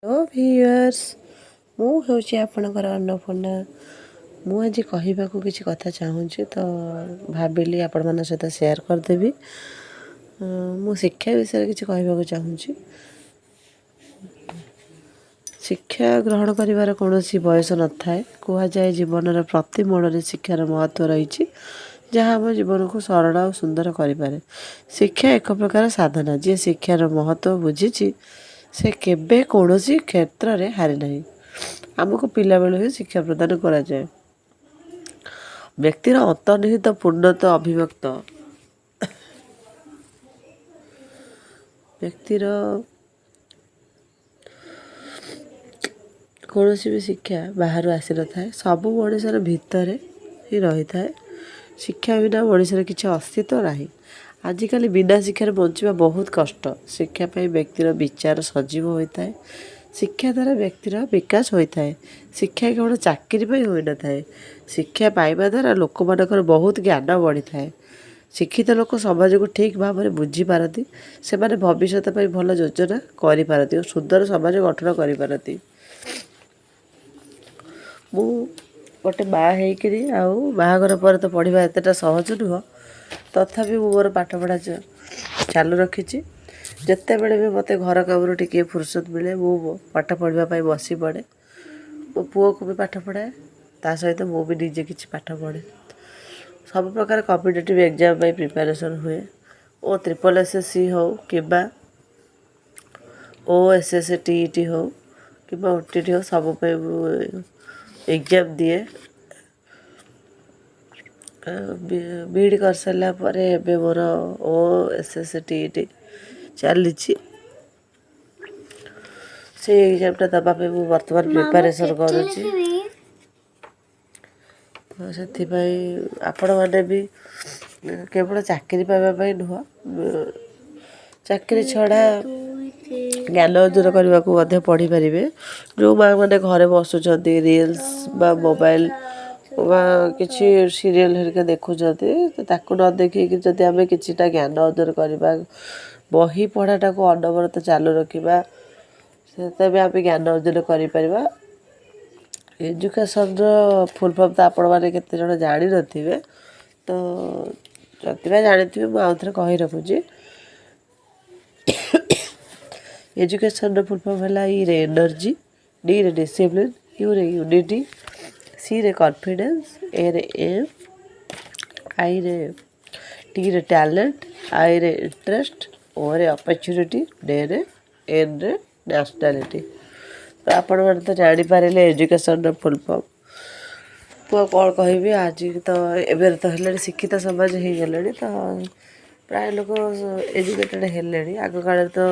Hello viewers मु होची आपणकर अन्नपूर्णा मु आज कहवाक किसी कथा चाहूँगी तो भाविली आपण मान सहित शेयर करदेवी। मु शिक्षा विषय किसी कहवाक चाहूँगी। शिक्षा ग्रहण करिवार कौनसी बयस न थाए। कहुए जीवन प्रति मोड़ शिक्षार महत्व रही जहाँ आम जीवन को सरल और सुंदर करें। शिक्षा एक प्रकार साधना जी शिक्षार महत्व बुझी से केबे कौनसी क्षेत्र में हारि नहीं। आमको पिला बेलू ही शिक्षा प्रदान करा जाए। व्यक्तिर अंतर्निहित पूर्णता अभिव्यक्त व्यक्तिर कौन भी शिक्षा बाहर आसी न थाए। सबू मनुष्यर भितर ही रही थाए। शिक्षा बिना मनुष्यर किसी अस्तित्व नहीं। आजिकल बिना शिक्षार बंचा बहुत कष्ट। शिक्षा पाई व्यक्तिर विचार सजीव होता है। शिक्षा द्वारा व्यक्तिर विकास होता है। शिक्षा केवल चाकरी हो न थाए। शिक्षा पाइबा द्वारा लोक मानकर बहुत ज्ञान बढ़ी थाए। शिक्षित लोक समाज को ठीक भाव में बुझीपारती। से भविष्य भल योजना करपारती और सुंदर समाज गठन करपारती। मु गोटे माँ होकरी बाहागर पर तो पढ़ा एतटा सहज नुह। तथापि मोर पाठ पढ़ा चालू रखी। जिते बड़े भी मत घर काम टे फुर्सत मिले मु पाठ पढ़ाई बसी पड़े। मो पुओ को भी पाठ पढ़ाए ता सहित मु भी निजे किसी पाठ पढ़े। सब प्रकार कॉम्पिटिटिव एग्जाम प्रिपरेशन हुए ओ ट्रिपल एसएससी हो कि ओएसएस टीईटी हो कि ओटीटी हो सब एग्जाम दिए। बीड कर सारा पर मोर ओएसएस टीईटी चली से एग्जामटा दवाई मुझे बर्तमान प्रिपरेशन करुँची। से आपण मैंने भी केवल चाकरी पाइबापी नुह चाकरी छड़ा ज्ञान अर्जन करने को पढ़ी पारे। जो माँ मैंने घरे बसुँच रिल्स बा मोबाइल बा किसी सीरियल हरिका देखुँच तो न देखिए जदि आम किटा ज्ञान अर्जन करवा बही पढ़ाटा को अनवरत चालू रखा से आम ज्ञान अर्जन कर। एजुकेशन फुल फॉर्म तो आपण मैंने केते जण जानी नथिबे तो जति बा जानिथिबे मु आउ थरे कहि रखुची। एजुकेशन फुल फॉर्म है ई रे एनर्जी, डी रे डिसिप्लिन, यू रे यूनिटी, सी रे कॉन्फिडेंस, ए रे एम, आई रे टी रे टैलेंट, आई रे इंटरेस्ट, ओ रे अपॉर्चुनिटी, डे रे एन रे नेशनलिटी। तो आपण मैंने तो जानीपारे एजुकेशन फुल फॉर्म। तो कौन कहि आज तो एवं तो है शिक्षित समाज हो गले तो प्राय लोक एजुकेटेड है। आग काल तो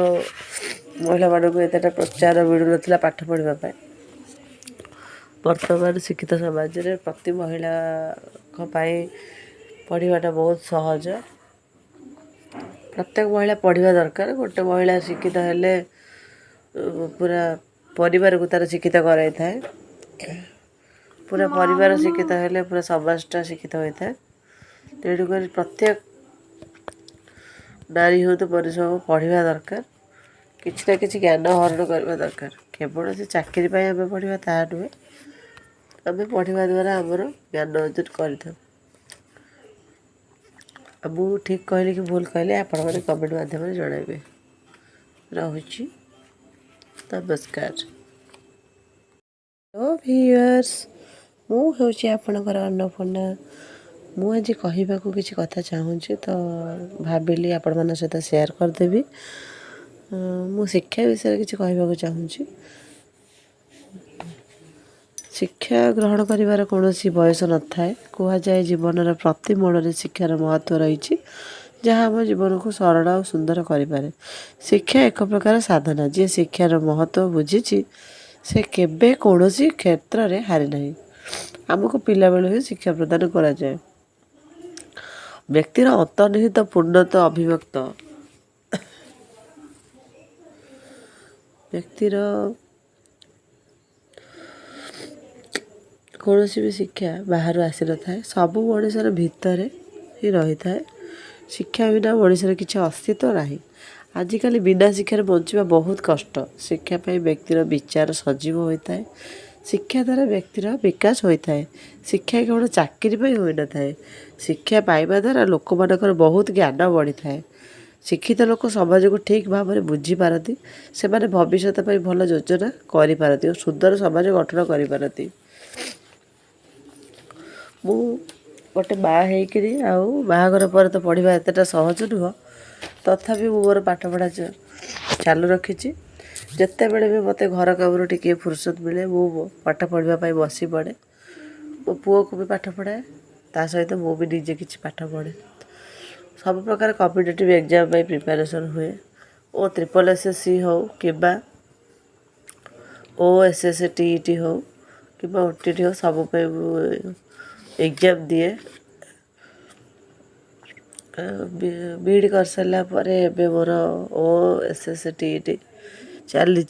महिला मानक एतटा प्रचार मिलू ना पाठ पढ़ापी। बर्तमान शिक्षित समाज में प्रति महिला पढ़ाटा बहुत सहज। प्रत्येक महिला पढ़ा दरकार। गोटे महिला शिक्षित हेले पूरा परिवार को तार शिक्षित कराई थाए। पूरा परिवार शिक्षित हेले पूरा समाजटा शिक्षित होता है। तेणुक प्रत्येक नारी हो तो पुरुष हो पढ़ा दरकार। किसी ना किसी ज्ञान हरण करवा दरकार। केवल से चाकरी आम पढ़ा ता नुहे आम पढ़ा द्वारा आमर ज्ञान अर्जन कर। मुझे ठीक कहली कि भूल कहली आपण मैंने कमेंट माध्यम जनइबे। रहुची नमस्कार। हेलो व्यूअर्स मु होची आपणकर अन्नपूर्णा मु आज कहवाक किसी कथा चाहूँगी तो भाविली आपण मान सहित शेयर करदेवी। मु शिक्षा विषय किसी कहवाक चाहूँगी। शिक्षा ग्रहण करिवार कौनसी बयस न थाए। कहुए जीवन प्रति मोड़ शिक्षार महत्व रही जहाँ आम जीवन को सरल और सुंदर करें। शिक्षा एक प्रकार साधना जी शिक्षार महत्व बुझी से केबे कौनसी क्षेत्र में हारि नहीं। आमको पिला बेलू ही शिक्षा प्रदान करा जाए। व्यक्तिर अंतर्निहित पूर्णता अभिव्यक्त व्यक्तिर कौन भी शिक्षा बाहर आसी न थाए। सबू मनुष्यर भितर ही रही थाए। शिक्षा बिना मनुष्यर किसी अस्तित्व नहीं। आजिकल बिना शिक्षार बंचा बहुत कष्ट। शिक्षा पाई व्यक्तिर विचार सजीव होता है। शिक्षा द्वारा व्यक्तिर विकास होता है। शिक्षा केवल चाकरी हो न था। शिक्षा पाइबा द्वारा लोक मानकर बहुत ज्ञान बढ़ी थाए। शिक्षित लोक समाज को ठीक भाव में बुझीपारती। से भविष्य भल योजना करपारती और सुंदर समाज गठन करपारती। मु गोटे बाहरी बाहागर पर तो पढ़ा एतटा सहज नुह। तथापि मु मोर पाठपढ़ा चालू रखी। जिते बड़े भी मत घर काम टे फुर्सत मिले मु पाठ पढ़ाई बसी पड़े। मो पुओ को भी पाठ पढ़ाए ता सहित मु भी निजे किसी पाठ पढ़े। सब प्रकार कॉम्पिटिटिव एग्जाम प्रिपरेशन हुए ओ ट्रिपल एसएससी हो कि OSS TET हो कि OTT हो सब एग्जाम दिए। बीड कर सारा पर एबे मोर OSS TET चली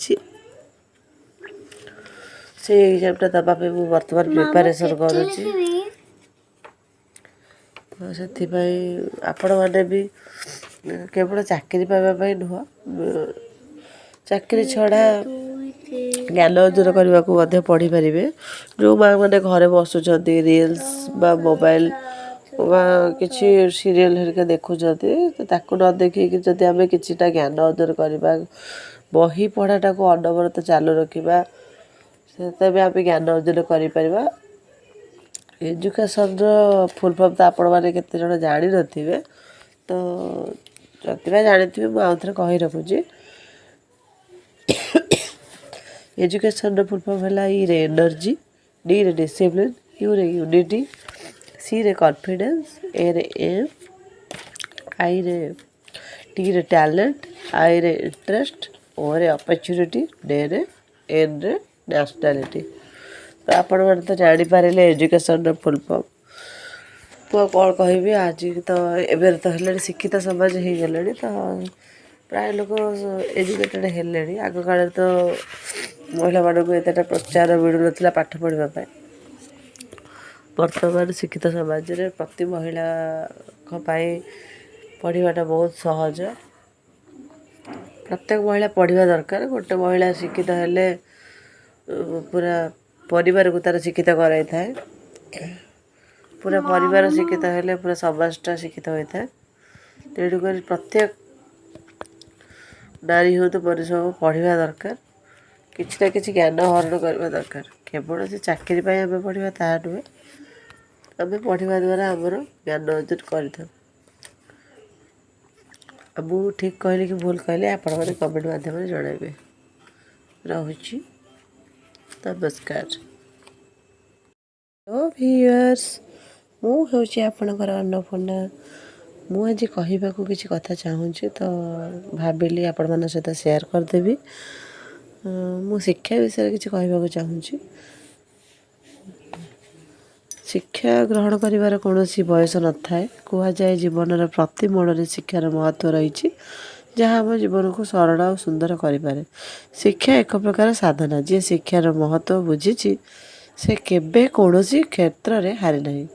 से एग्जामटा दवाई मुझे बर्तमान प्रिपरेशन करुँच। तो से आपण मैंने भी केवल चाकरी पाइबापी नुह चाकरी छड़ा ज्ञान अर्जन करने को पढ़ी पारे। जो माँ मैंने घरे बसुँच रील्स बा मोबाइल बा किसी सीरियल हरिका देखुं तो न देखिए जदि आम किटा ज्ञान अर्जन करवा बही पढ़ाटा को अनवरत चालू रखा से आम ज्ञान अर्जन कर। एजुकेशन फुल फॉर्म तो आपण मैंने केते जण जानी नथिबे तो जति बा जानिथिबे मु आउथरे कहि रखुची। एजुकेशन फुल फॉर्म है ई रे एनर्जी, डी रे डिसिप्लिन, यू रे यूनिटी, सी रे कॉन्फिडेंस, ए रे एम, आई रे टी रे टैलेंट, आई रे इंटरेस्ट, ओ रे अपॉर्चुनिटी, डे रे एन रे नेशनलिटी। तो आपण मैंने तो जानीपारे एजुकेशन फुल फॉर्म। तो कौन कहि आज तो एवं तो है शिक्षित समाज हो गले तो प्राय लोक एजुकेटेड है। आग काल तो महिला मानक एतटा प्रचार मिलू ना पाठ पढ़ापी। वर्तमान शिक्षित समाज में प्रति महिला पढ़ाटा बहुत सहज। प्रत्येक महिला पढ़ा दरकार। गोटे महिला शिक्षित हेले पूरा परिवार को तार शिक्षित कराई थाए। पूरा परिवार शिक्षित हेले पूरा समाजटा शिक्षित होता है। तेणुक प्रत्येक नारी हो तो पुरुष हो पढ़ा दरकार। किसी ना किसी ज्ञान हरण करवा दरकार। केवल से चाकरी आम पढ़ा ता नुहे आम पढ़ा द्वारा आमर ज्ञान अर्जन कर। मु ठीक कहली कि भूल कहली आपण मैंने कमेंट माध्यम जनइबे। रहुची नमस्कार। हेलो व्यूअर्स मु हूँ आपणकर अन्नपूर्णा। मु आज कहवाक किसी कथा चाहूँगी तो भाविली आपण मान सहित शेयर करदेवी। मु शिक्षा विषय किसी कहवाक चाहूँगी। शिक्षा ग्रहण करिवार कौनसी बयस न थाए। कहुए जीवन प्रति मोड़ शिक्षार महत्व रही जहाँ आम जीवन को सरल और सुंदर करे। शिक्षा एक प्रकार साधना। जी शिक्षार महत्व बुझी से केबे कौनसी क्षेत्र में हारि नहीं।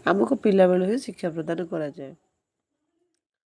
आमको पिला बेलू ही शिक्षा प्रदान करा जाए।